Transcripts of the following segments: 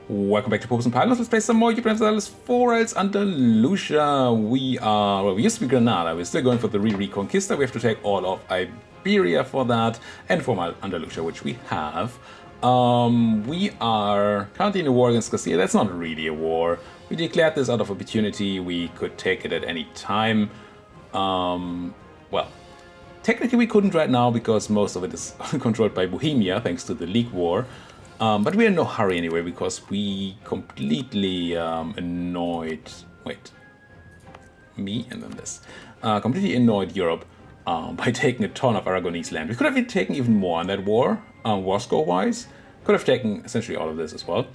Welcome back to Popes and Pilots. Let's play some more Europa Universalis IV as Andalusia. We used to be Granada. We're still going for the Re-Reconquista. We have to take all of Iberia for that, and for Andalusia, which we have. We are currently in a war against Castile. That's not really a war. We declared this out of opportunity. We could take it at any time. Well, technically we couldn't right now because most of it is controlled by Bohemia, thanks to the League War. But we're in no hurry anyway, because we completely annoyed... Wait. Me and then this. Completely annoyed Europe by taking a ton of Aragonese land. We could have taken even more in that war, war score-wise. Could have taken essentially all of this as well.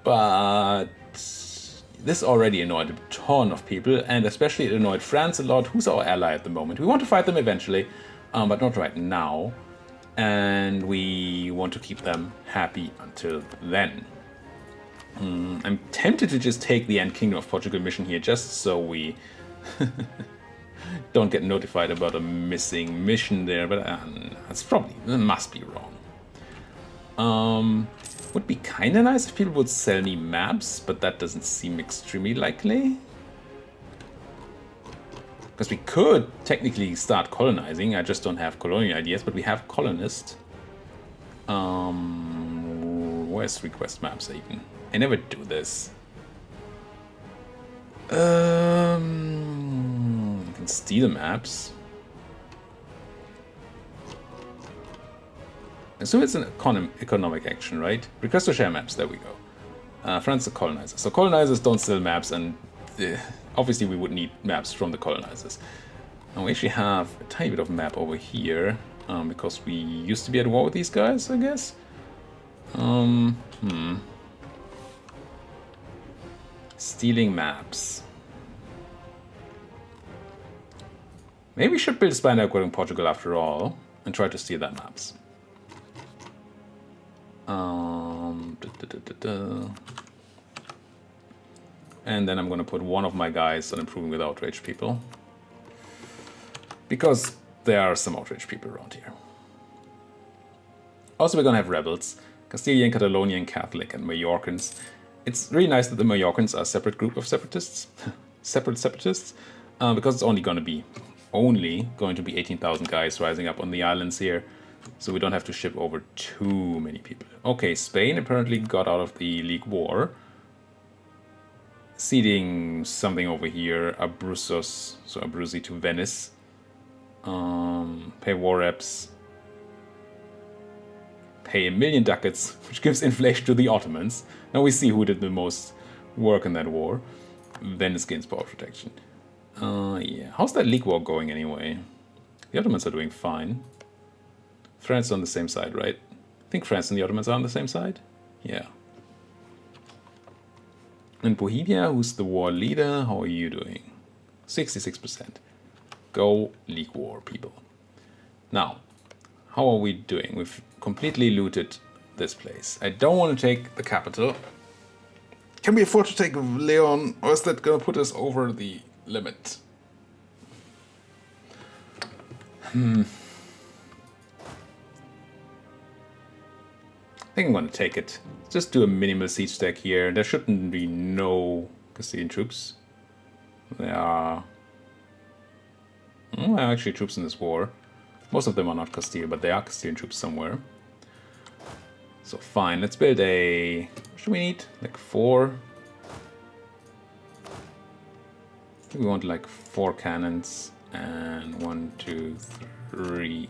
But this already annoyed a ton of people, and especially it annoyed France a lot, who's our ally at the moment. We want to fight them eventually, but not right now. And we want to keep them happy until then. I'm tempted to just take the End Kingdom of Portugal mission here, just so we don't get notified about a missing mission there, but that must be wrong. Would be kind of nice if people would sell me maps, but that doesn't seem extremely likely. Because we could technically start colonizing, I just don't have colonial ideas, but we have colonists. Where's request maps even? I never do this. You can steal maps. I assume it's an economic action, right? Request to share maps, there we go. France the colonizer. So colonizers don't sell maps, and obviously we would need maps from the colonizers. And we actually have a tiny bit of map over here, because we used to be at war with these guys, I guess. Stealing maps. Maybe we should build a spy network in Portugal after all, and try to steal that maps. And then I'm going to put one of my guys on improving with outraged people. Because there are some outraged people around here. Also, we're going to have rebels. Castilian, Catalonian, Catholic, and Mallorcans. It's really nice that the Mallorcans are a separate group of separatists. Separatists. Because it's only going to be 18,000 guys rising up on the islands here. So we don't have to ship over too many people. Okay, Spain apparently got out of the League War. Ceding something over here, Abruzos, so Abruzzi to Venice. Pay war reps. Pay 1 million ducats, which gives inflation to the Ottomans. Now we see who did the most work in that war. Venice gains power protection. Yeah, how's that League War going anyway? The Ottomans are doing fine. France is on the same side, right? I think France and the Ottomans are on the same side? Yeah. And Bohemia, who's the war leader, how are you doing? 66%. Go League War, people. Now, how are we doing? We've completely looted this place. I don't want to take the capital. Can we afford to take Leon, or is that going to put us over the limit? I think I'm going to take it. Just do a minimal siege stack here. There shouldn't be no Castilian troops. There are actually troops in this war. Most of them are not Castile, but there are Castilian troops somewhere. So fine, let's build a... What should we need? Like 4? I think we want like 4 cannons. And 1, 2, 3...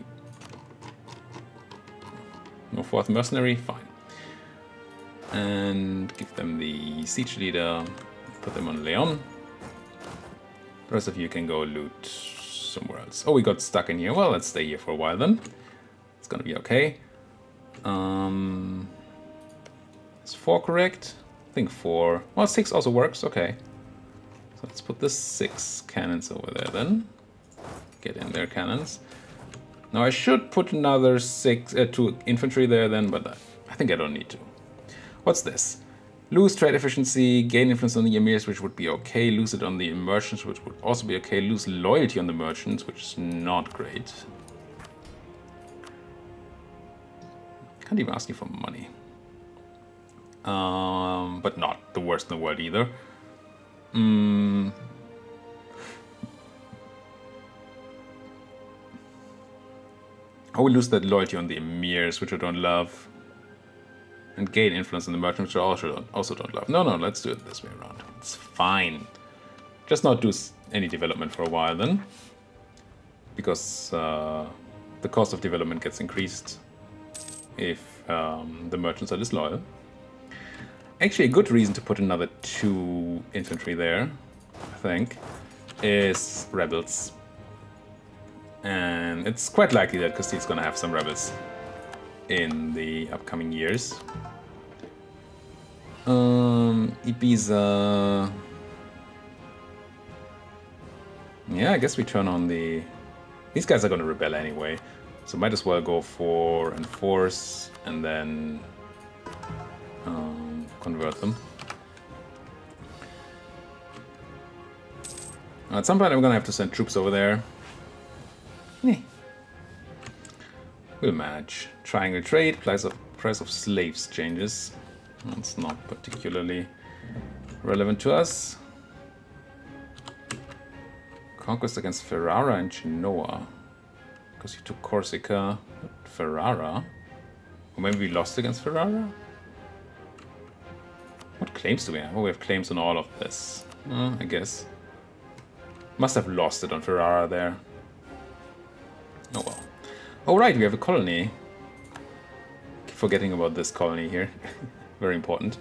No 4th mercenary? Fine. And give them the siege leader. Put them on Leon. The rest of you can go loot somewhere else. Oh, we got stuck in here. Well, let's stay here for a while then. It's gonna be okay. Is 4 correct? I think 4. Well, 6 also works. Okay. So let's put the 6 cannons over there then. Get in there, cannons. Now I should put another 2 infantry there then, but I think I don't need to. What's this? Lose trade efficiency, gain influence on the emirs, which would be okay. Lose it on the merchants, which would also be okay. Lose loyalty on the merchants, which is not great. Can't even ask you for money. but not the worst in the world either. Oh, we lose that loyalty on the emirs, which I don't love. And gain influence on the merchants, which I also don't love. No, let's do it this way around. It's fine. Just not do any development for a while then. Because the cost of development gets increased if the merchants are disloyal. Actually, a good reason to put another 2 infantry there, I think, is rebels. And it's quite likely that Castile's gonna have some rebels in the upcoming years. Ibiza. Yeah, I guess we turn on the... These guys are gonna rebel anyway, so might as well go for enforce and then convert them. At some point I'm gonna have to send troops over there. We'll manage. Triangle trade, price of slaves changes. That's not particularly relevant to us. Conquest against Ferrara and Genoa. Because you took Corsica, Ferrara. Or maybe we lost against Ferrara? What claims do we have? Oh, we have claims on all of this. I guess. Must have lost it on Ferrara there. Oh well. Oh right, we have a colony. Keep forgetting about this colony here. Very important.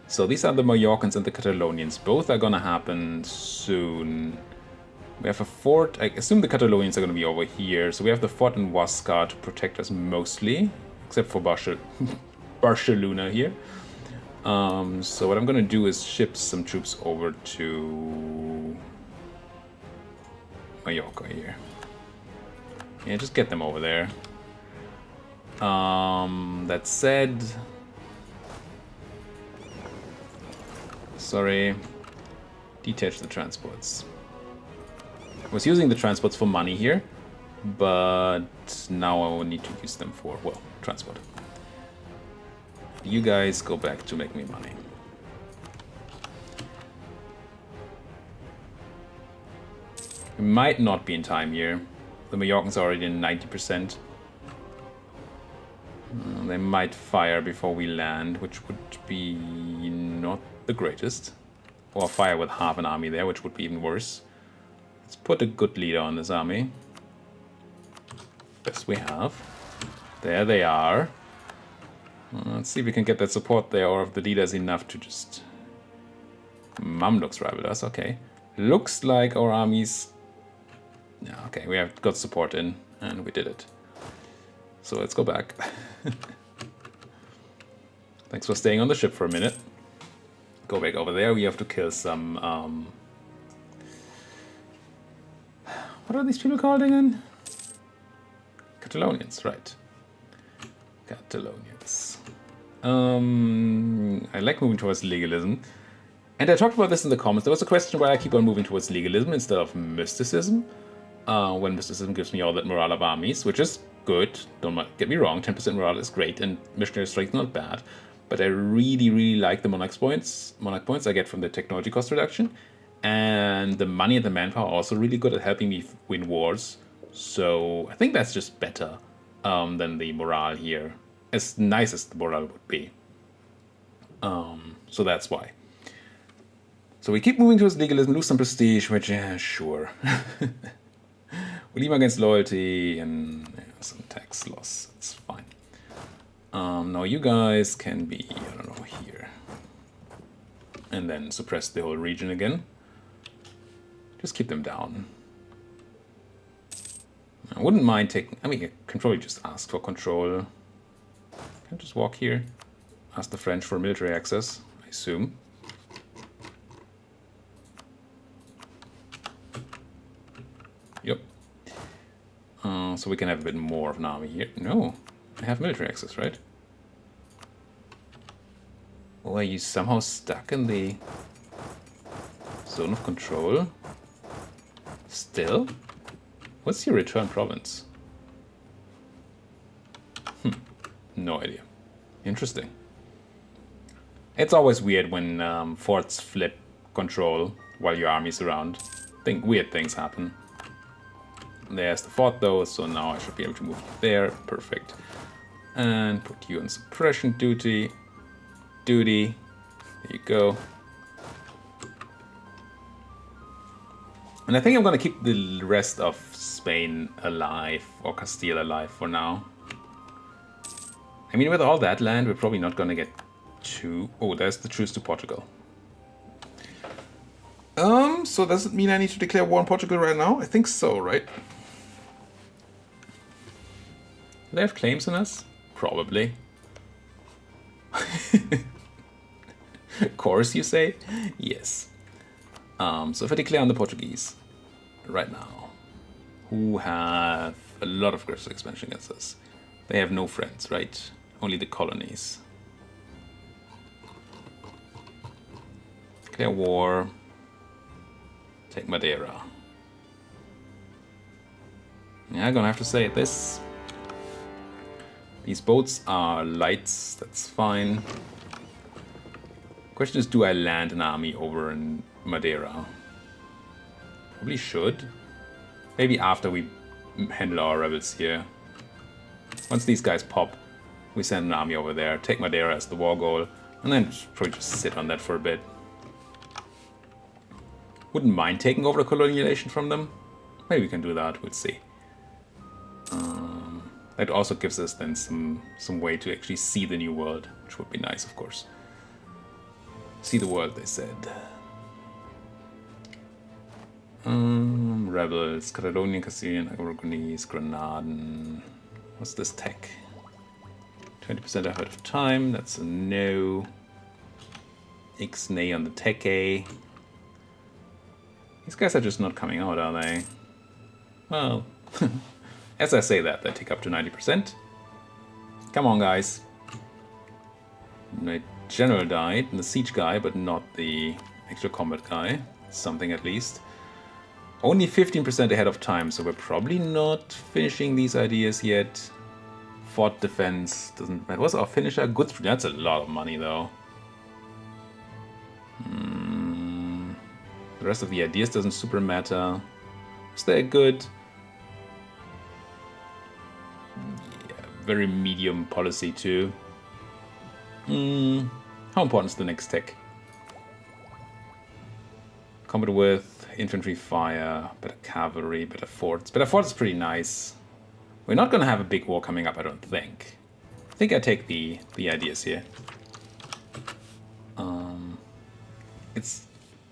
So these are the Mallorcans and the Catalonians. Both are gonna happen soon. We have a fort. I assume the Catalonians are gonna be over here. So we have the fort in Huasca to protect us mostly. Except for Barcelona here. So what I'm gonna do is ship some troops over to Mallorca here. Yeah, just get them over there. That said... Sorry. Detach the transports. I was using the transports for money here, but now I will need to use them for, well, transport. You guys go back to make me money. We might not be in time here. The Mallorcans are already in 90%. They might fire before we land, which would be not the greatest. Or fire with half an army there, which would be even worse. Let's put a good leader on this army. Best we have. There they are. Let's see if we can get that support there, or if the leader is enough to just... Mamluks rival us, okay. Looks like our armies... Yeah, okay, we have got support in, and we did it. So let's go back. Thanks for staying on the ship for a minute. Go back over there, we have to kill some... What are these people called again? Catalonians, right. Catalonians. I like moving towards legalism. And I talked about this in the comments. There was a question why I keep on moving towards legalism instead of mysticism. When mysticism gives me all that morale of armies, which is good. Don't get me wrong, 10% morale is great, and missionary strength not bad. But I really, really like the monarch points I get from the technology cost reduction. And the money and the manpower are also really good at helping me win wars. So I think that's just better than the morale here. As nice as the morale would be. So that's why. So we keep moving towards legalism, lose some prestige, which, yeah, sure. We leave against loyalty and some tax loss. It's fine. Now you guys can be, I don't know, here. And then suppress the whole region again. Just keep them down. I wouldn't mind taking... I mean, I can probably just ask for control. Can I just walk here? Ask the French for military access, I assume. Yep. So we can have a bit more of an army here. No, I have military access, right? Oh, are you somehow stuck in the zone of control? Still? What's your return province? No idea. Interesting. It's always weird when forts flip control while your army's around. I think weird things happen. There's the fort though, so now I should be able to move there. Perfect. And put you on suppression duty. There you go. And I think I'm gonna keep the rest of Spain alive, or Castile alive for now. I mean, with all that land, we're probably not gonna get too... Oh, there's the truce to Portugal. So does it mean I need to declare war on Portugal right now? I think so, right? Do they have claims on us? Probably. Of course, you say? Yes. So if I declare on the Portuguese right now, who have a lot of aggressive expansion against us, they have no friends, right? Only the colonies. Declare war. Take Madeira. Yeah, I'm gonna have to say this. These boats are lights, that's fine. Question is, do I land an army over in Madeira? Probably should. Maybe after we handle our rebels here. Once these guys pop, we send an army over there, take Madeira as the war goal, and then probably just sit on that for a bit. Wouldn't mind taking over the colonialization from them. Maybe we can do that, we'll see. That also gives us then some way to actually see the new world, which would be nice, of course. See the world, they said. Rebels, Catalonian, Castilian, Aragonese, Granadan. What's this tech? 20% ahead of time, that's a no. Ixnay on the tech A. These guys are just not coming out, are they? Well, as I say that, they take up to 90%. Come on, guys. My general died, and the siege guy, but not the actual combat guy. Something at least. Only 15% ahead of time, so we're probably not finishing these ideas yet. Fort defense doesn't matter. What's our finisher? Good. That's a lot of money, though. The rest of the ideas doesn't super matter. Is there a good? Yeah, very medium policy too. How important is the next tech? Combat with infantry fire, better cavalry, better forts. Better forts is pretty nice. We're not gonna have a big war coming up, I don't think. I think I take the ideas here. It's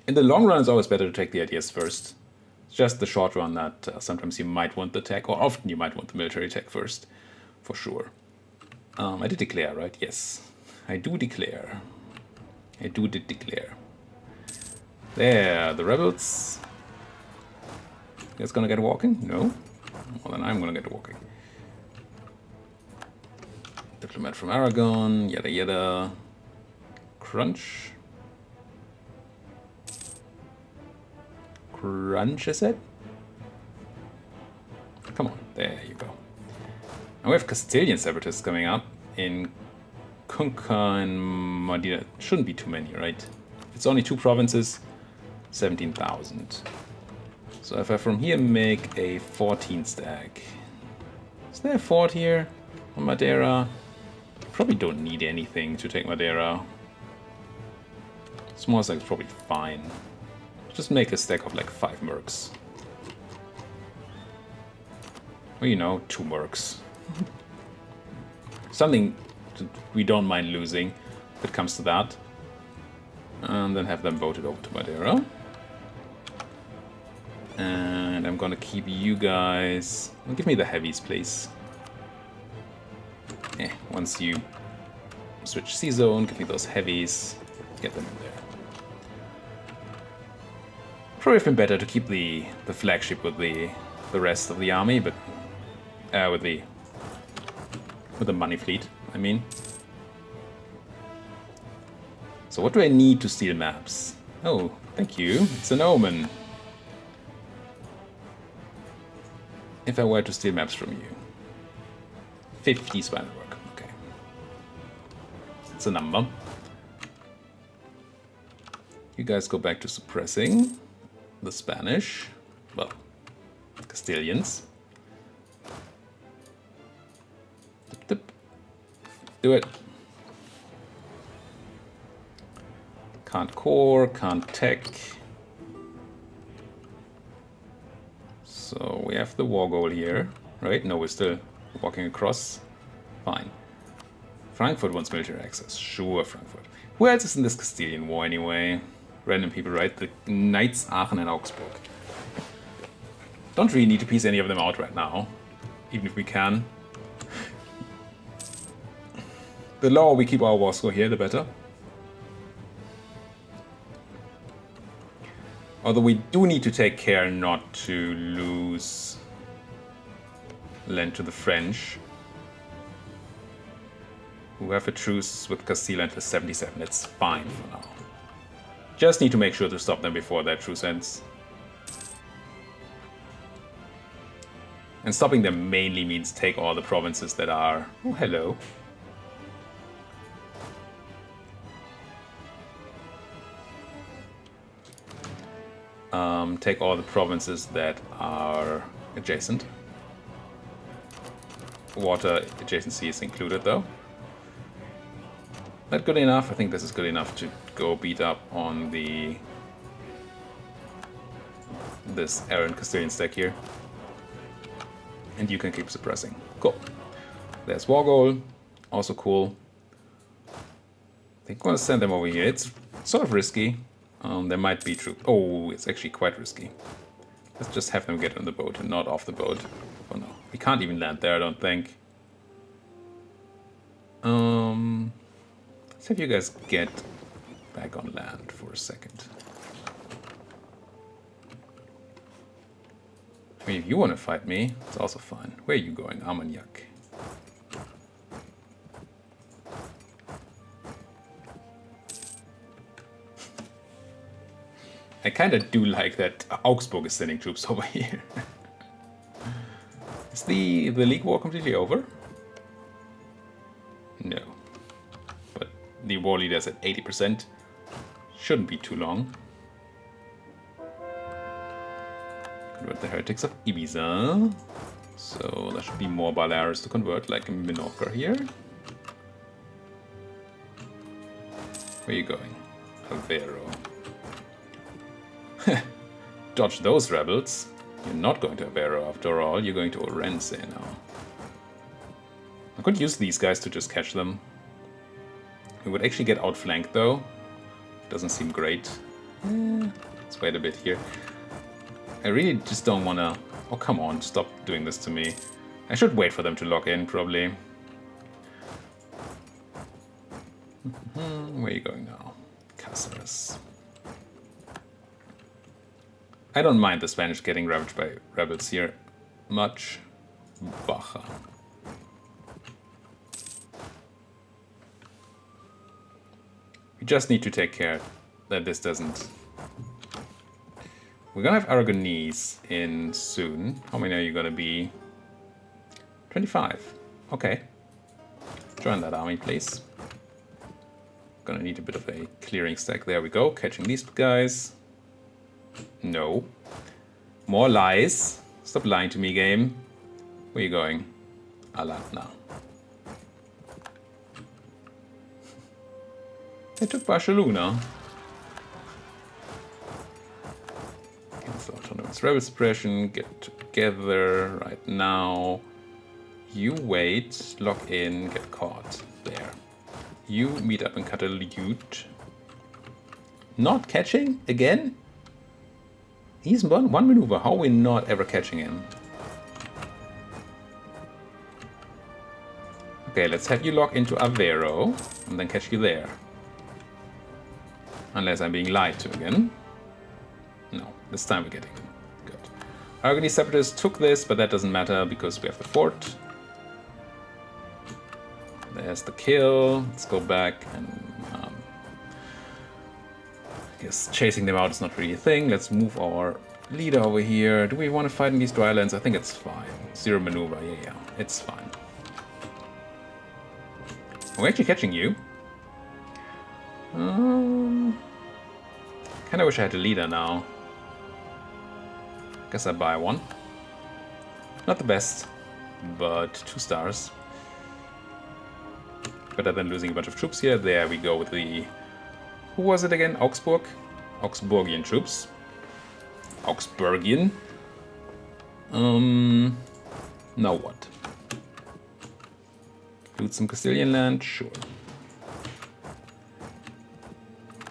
in the long run, it's always better to take the ideas first. It's just the short run that sometimes you might want the tech, or often you might want the military tech first, for sure. I did declare, right? Yes, I do declare. I did declare. There, the rebels. You guys gonna get walking? No? Well, then I'm gonna get walking. Diplomat from Aragon, yada yada. Crunch. Crunch, is it? Come on, there you go. And we have Castilian separatists coming up in Cunca and Medina. Shouldn't be too many, right? It's only 2 provinces, 17,000. So if I from here make a 14 stack. Is there a fort here on Madeira? Probably don't need anything to take Madeira. Small stack is probably fine. Just make a stack of like 5 mercs. Well, you know, 2 mercs. Something we don't mind losing if it comes to that. And then have them voted over to Madeira. And I'm gonna keep you guys... Well, give me the heavies, please. Once you switch C-zone, give me those heavies. Get them in there. Probably have been better to keep the flagship with the rest of the army, but with the money fleet, I mean. So what do I need to steal maps? Oh, thank you. It's an omen. If I were to steal maps from you. 50 spinal work. Okay. It's a number. You guys go back to suppressing the Spanish. Well, Castilians. Dip, dip. Do it. Can't core, can't tech. So we have the war goal here, right? No, we're still walking across. Fine. Frankfurt wants military access. Sure, Frankfurt. Who else is in this Castilian war anyway? Random people, right? The Knights, Aachen and Augsburg. Don't really need to piece any of them out right now, even if we can. The lower we keep our war score here, the better. Although we do need to take care not to lose land to the French, who have a truce with Castile until 77. It's fine for now. Just need to make sure to stop them before that truce ends. And stopping them mainly means take all the provinces that are... Oh, hello. Take all the provinces that are adjacent. Water adjacency is included, though. Not good enough. I think this is good enough to go beat up on this errant Castilian stack here. And you can keep suppressing. Cool. There's war goal. Also cool. I think I'm going to send them over here. It's sort of risky. There might be troops. Oh, it's actually quite risky. Let's just have them get on the boat and not off the boat. Oh no, we can't even land there, I don't think. Let's have you guys get back on land for a second. I mean, if you want to fight me, it's also fine. Where are you going, Armagnac? I kind of do like that Augsburg is sending troops over here. Is the League War completely over? No. But the war leader is at 80%. Shouldn't be too long. Convert the heretics of Ibiza. So there should be more Baleares to convert, like Minorca here. Where are you going? Aveiro. Dodge those rebels. You're not going to Aveiro after all, you're going to Orense now. I could use these guys to just catch them. We would actually get outflanked though. Doesn't seem great. Let's wait a bit here. I really just don't want to... Oh, come on, stop doing this to me. I should wait for them to lock in, probably. Where are you going now? Cáceres. I don't mind the Spanish getting ravaged by rebels here much. Baja. We just need to take care that this doesn't... We're gonna have Aragonese in soon. How many are you gonna be? 25. Okay. Join that army, please. Gonna need a bit of a clearing stack. There we go. Catching these guys. No. More lies. Stop lying to me, game. Where are you going? Alatna. They took Barcelona. Cancel autonomous rebel suppression. Get together right now. You wait. Lock in. Get caught. There. You meet up in Catalute. Not catching? Again? He's one maneuver. How are we not ever catching him? Okay, let's have you lock into Aveiro and then catch you there. Unless I'm being lied to again. No, this time we're getting him. Good. Aragonese separatists took this, but that doesn't matter because we have the fort. There's the kill. Let's go back and... I guess chasing them out is not really a thing. Let's move our leader over here. Do we want to fight in these drylands? I think it's fine. Zero maneuver. Yeah, it's fine. We're actually catching you. Kinda wish I had a leader now. Guess I buy one. Not the best, but 2 stars. Better than losing a bunch of troops here. There we go with the... Who was it again? Augsburg? Augsburgian troops. Augsburgian. Now what? Loot some Castilian land? Sure.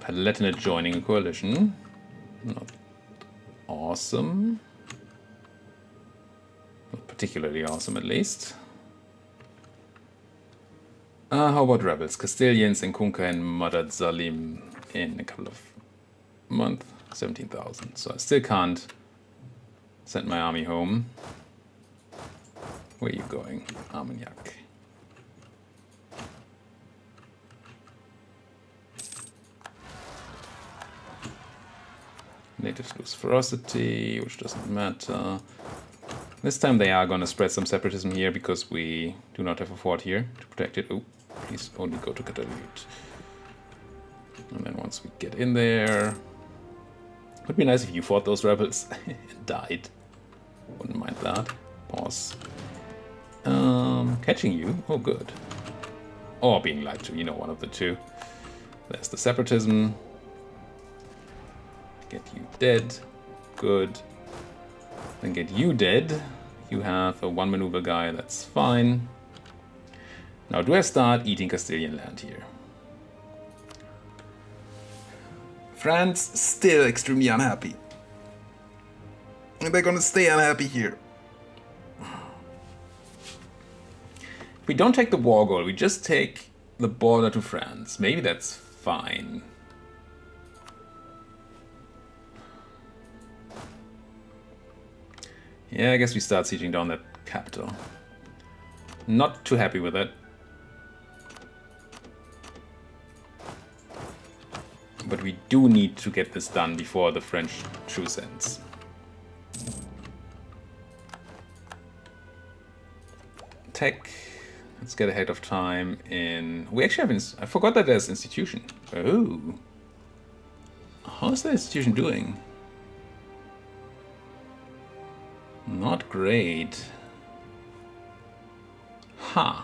Palatinate joining a coalition. Not awesome. Not particularly awesome, at least. How about rebels? Castilians and Kunka and Madad Salim in a couple of months. 17,000. So I still can't send my army home. Where are you going? Armagnac. Natives lose ferocity, which doesn't matter. This time they are gonna spread some separatism here because we do not have a fort here to protect it. Oh, please only go to Catalute. And then once we get in there... Would be nice if you fought those rebels and died. Wouldn't mind that. Pause. Catching you? Oh, good. Or being lied to, you know, one of the two. There's the separatism. Get you dead. Good. Then get you dead. You have a 1 maneuver guy, that's fine. Now, do I start eating Castilian land here? France still extremely unhappy. And they're gonna stay unhappy here. If we don't take the war goal, we just take the border to France. Maybe that's fine. Yeah, I guess we start sieging down that capital. Not too happy with it. But we do need to get this done before the French truce ends. Tech. Let's get ahead of time in... We actually have... I forgot that there's institution. Oh. How's the institution doing? Not great. Huh.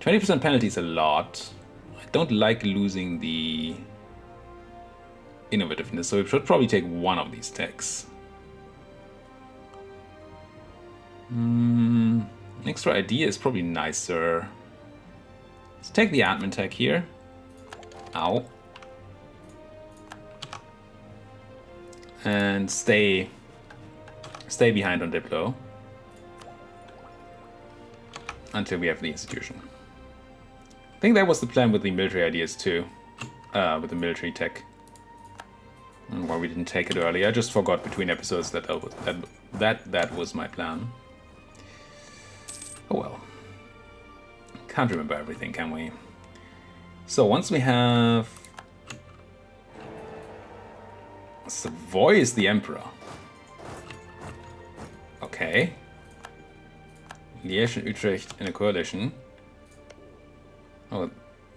20% penalty is a lot. I don't like losing the innovativeness, so we should probably take one of these techs. Extra idea is probably nicer. Let's take the admin tech here. Ow. And stay behind on Diplo until we have the institution. I think that was the plan with the military ideas too, with the military tech. And why we didn't take it earlier. I just forgot between episodes that that was my plan. Oh well. Can't remember everything, can we? So once we have... Savoy is the emperor. Okay. Liège and Utrecht in a coalition. Oh,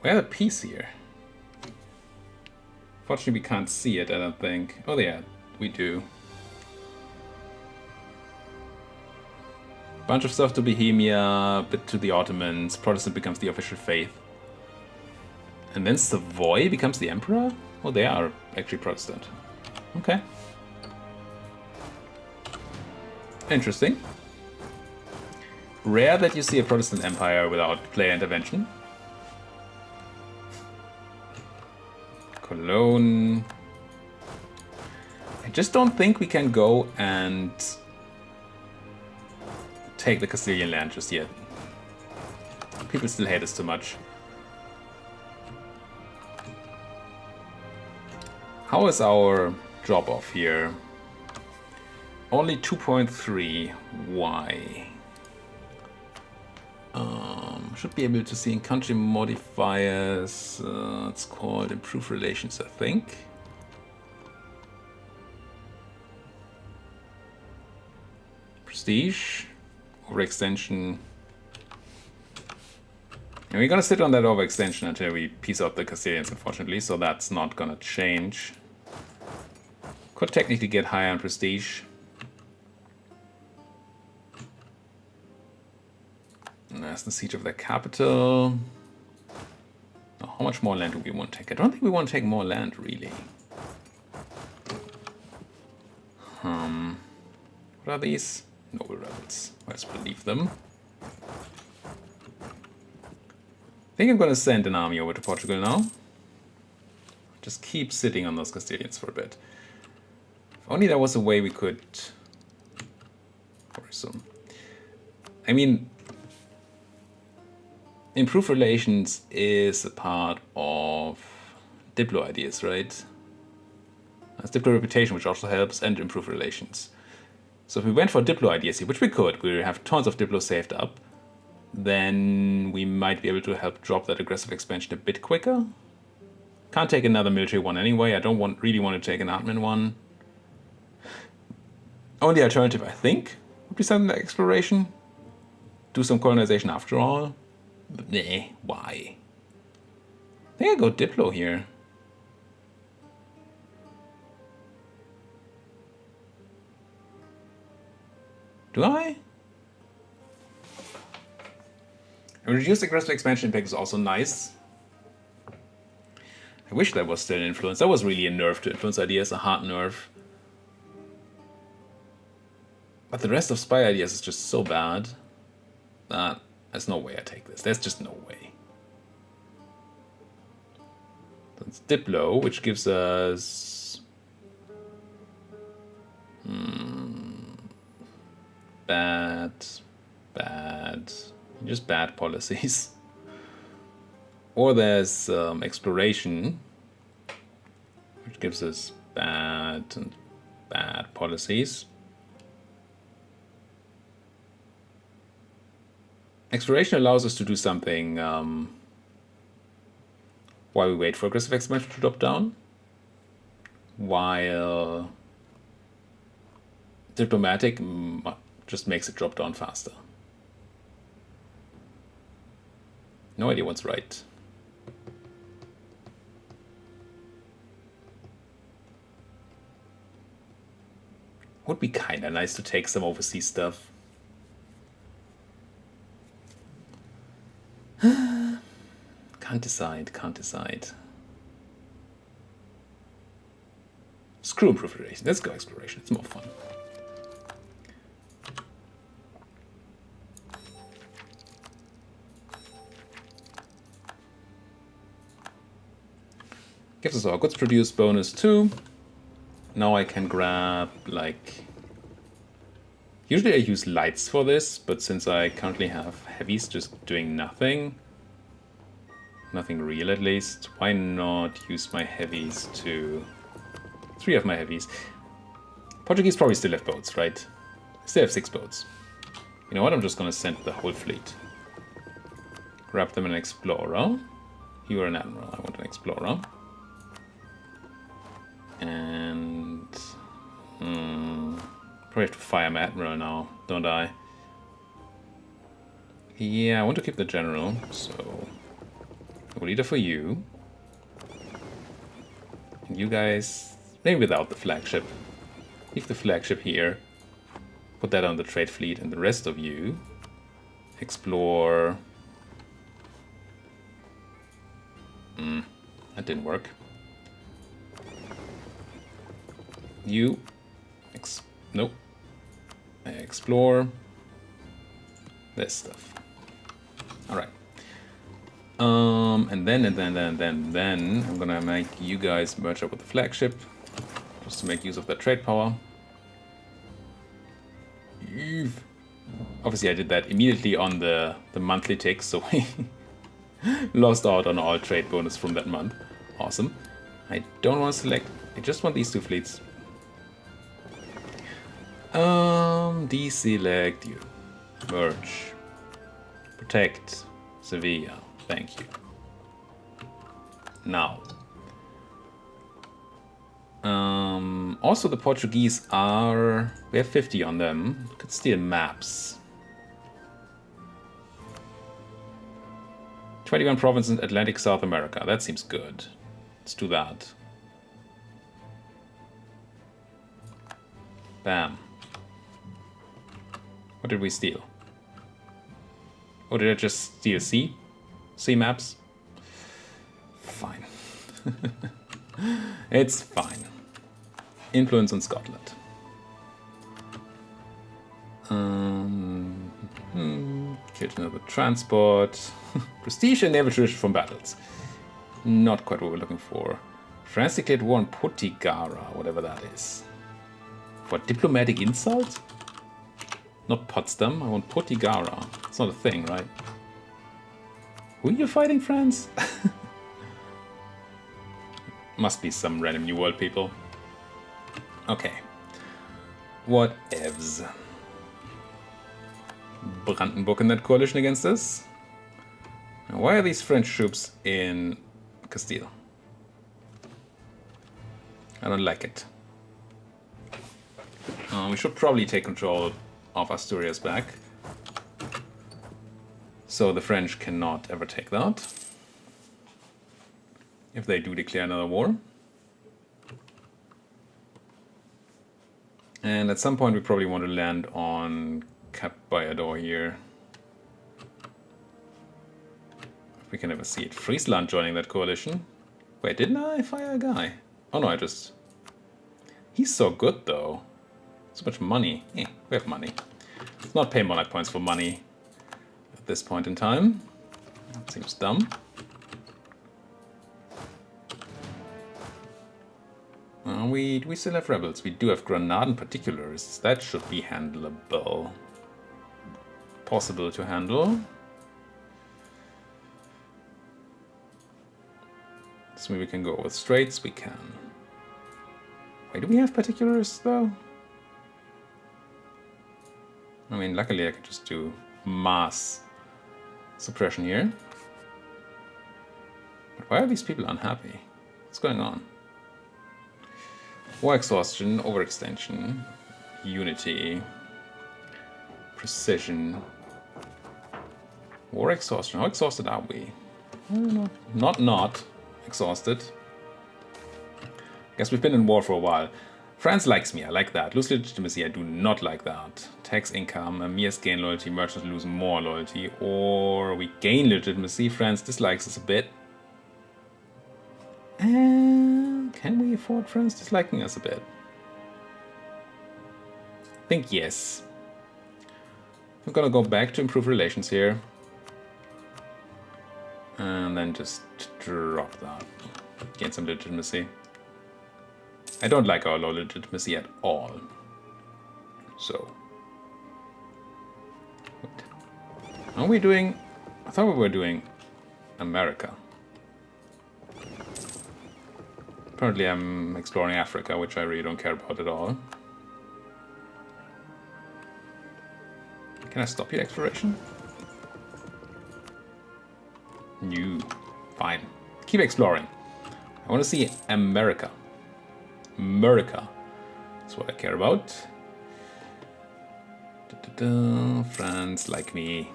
we have a peace here. Fortunately, we can't see it, I don't think. Oh, yeah, we do. Bunch of stuff to Bohemia, bit to the Ottomans. Protestant becomes the official faith. And then Savoy becomes the emperor? Oh, they are actually Protestant. Okay. Interesting. Rare that you see a Protestant empire without player intervention. Cologne. I just don't think we can go and take the Castilian land just yet. People still hate us too much. How is our drop off here? Only 2.3. Why? Should be able to see in country modifiers. It's called improve relations, I think. Prestige, overextension. And we're gonna sit on that overextension until we piece out the Castilians, unfortunately, so that's not gonna change. Could technically get higher on prestige. And there's the siege of their capital. Now, how much more land do we want to take? I don't think we want to take more land, really. What are these? Noble rebels. Let's believe them. I think I'm going to send an army over to Portugal now. Just keep sitting on those Castilians for a bit. If only there was a way we could... I mean, improve relations is a part of Diplo ideas, right? That's Diplo reputation, which also helps, and improve relations. So if we went for Diplo ideas here, which we could, we have tons of Diplo saved up, then we might be able to help drop that aggressive expansion a bit quicker. Can't take another military one anyway. I don't really want to take an admin one. Only alternative, I think, would be something like exploration. Do some colonization after all. But nah, why? I think I go Diplo here. Do I? A reduced aggressive expansion impact is also nice. I wish that was still an influence. That was really a nerf to influence ideas, a hard nerf. But the rest of spy ideas is just so bad that there's no way I take this. There's just no way. That's Diplo, which gives us... just bad policies. Or there's exploration, which gives us bad policies. Exploration allows us to do something while we wait for aggressive expansion to drop down, while diplomatic just makes it drop down faster. No idea what's right. Would be kinda nice to take some overseas stuff. Can't decide. Screw improved relation. Let's go exploration. It's more fun. Gives us our goods produced bonus too. Now I can grab, like... Usually I use lights for this, but since I currently have heavies just doing nothing real at least, why not use my heavies to... 3 of my heavies. Portuguese probably still have boats, right? Still have 6 boats. You know what, I'm just gonna send the whole fleet. Grab them an explorer. You are an admiral, I want an explorer. And... probably have to fire my admiral now, don't I? Yeah, I want to keep the general, so... a leader for you. And you guys... maybe without the flagship. Leave the flagship here. Put that on the trade fleet, and the rest of you... explore... that didn't work. You... nope. Explore... this stuff. Alright. And then I'm gonna make you guys merge up with the flagship, just to make use of that trade power. EUIV. Obviously I did that immediately on the monthly tick, so we lost out on all trade bonus from that month. Awesome. I don't want to select, I just want these 2 fleets. Deselect you. Merge. Protect. Sevilla. Thank you. Now. Also the Portuguese are... we have 50 on them. Could steal maps. 21 provinces in Atlantic South America. That seems good. Let's do that. Bam. What did we steal? Oh, did I just steal C? C maps? Fine. It's fine. Influence on Scotland. Killed another transport. Prestige and naval tradition from battles. Not quite what we're looking for. France declared war on Potigara, whatever that is. For diplomatic insult? Not Potsdam, I want Potigara. It's not a thing, right? Who are you fighting, France? Must be some random New World people. Okay. What evs? Brandenburg in that coalition against us? Now, why are these French troops in Castile? I don't like it. We should probably take control of Asturias back. So the French cannot ever take that. If they do declare another war. And at some point we probably want to land on Cap Bayador here. If we can ever see it. Friesland joining that coalition. Wait, didn't I fire a guy? Oh no, I just... He's so good though. So much money. We have money. Let's not pay monarch points for money at this point in time. That seems dumb. We still have rebels. We do have Granadan particulars. That should be handleable. Possible to handle. So maybe we can go with straits. We can. Wait, do we have particulars though? I mean, luckily I could just do mass suppression here. But why are these people unhappy? What's going on? War exhaustion, overextension, unity, precision. War exhaustion. How exhausted are we? I don't know. Not exhausted. Guess we've been in war for a while. France likes me, I like that. Lose legitimacy, I do not like that. Tax income, emirs gain loyalty, merchants lose more loyalty. Or we gain legitimacy, France dislikes us a bit. And can we afford France disliking us a bit? I think yes. I'm gonna go back to improve relations here. And then just drop that. Gain some legitimacy. I don't like our low legitimacy at all. So. What are we doing? I thought we were doing America. Apparently I'm exploring Africa, which I really don't care about at all. Can I stop your exploration? No. Fine. Keep exploring. I want to see America. America. That's what I care about. France, like me.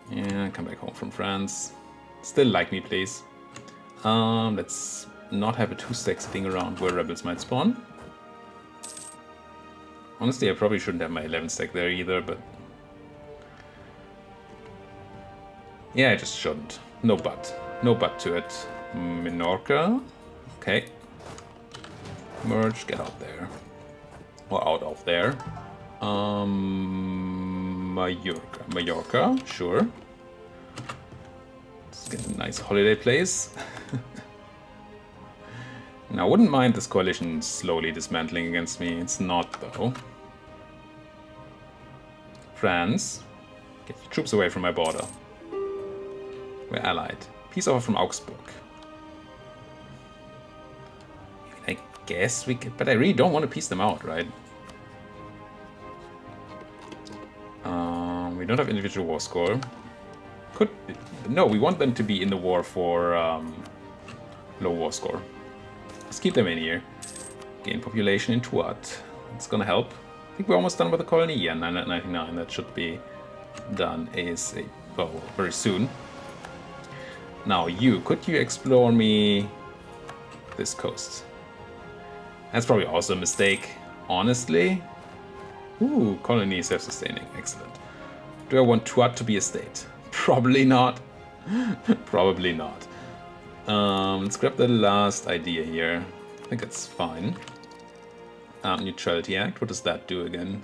Yeah, come back home from France. Still like me, please. Let's not have a 2-stack sitting around where rebels might spawn. Honestly, I probably shouldn't have my 11-stack there either, but... Yeah, I just shouldn't. No but. No but to it. Minorca. Okay. Merge, get out there. Or out of there. Mallorca, sure. Let's get a nice holiday place. Now, I wouldn't mind this coalition slowly dismantling against me. It's not, though. France, get your troops away from my border. We're allied. Peace offer from Augsburg. I guess we could, but I really don't want to piece them out, right? We don't have individual war score. No, we want them to be in the war for low war score. Let's keep them in here. Gain population in Tuat. It's gonna help. I think we're almost done with the colony. Yeah, 999. That should be done ASAP. Well, very soon. Now could you explore me this coast? That's probably also a mistake, honestly. Ooh, colony self-sustaining, excellent. Do I want Tuat to be a state? Probably not. Probably not. Let's grab the last idea here. I think that's fine. Neutrality Act, what does that do again?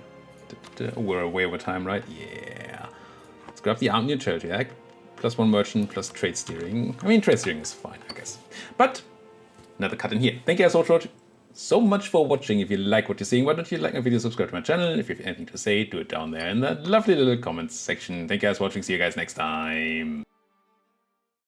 We're way over time, right? Yeah. Let's grab the Armed Neutrality Act. +1 merchant, plus trade steering. I mean, trade steering is fine, I guess. But, another cut in here. Thank you guys so much for watching. If you like what you're seeing, why don't you like my video, subscribe to my channel. If you have anything to say, do it down there in the lovely little comments section. Thank you guys for watching. See you guys next time.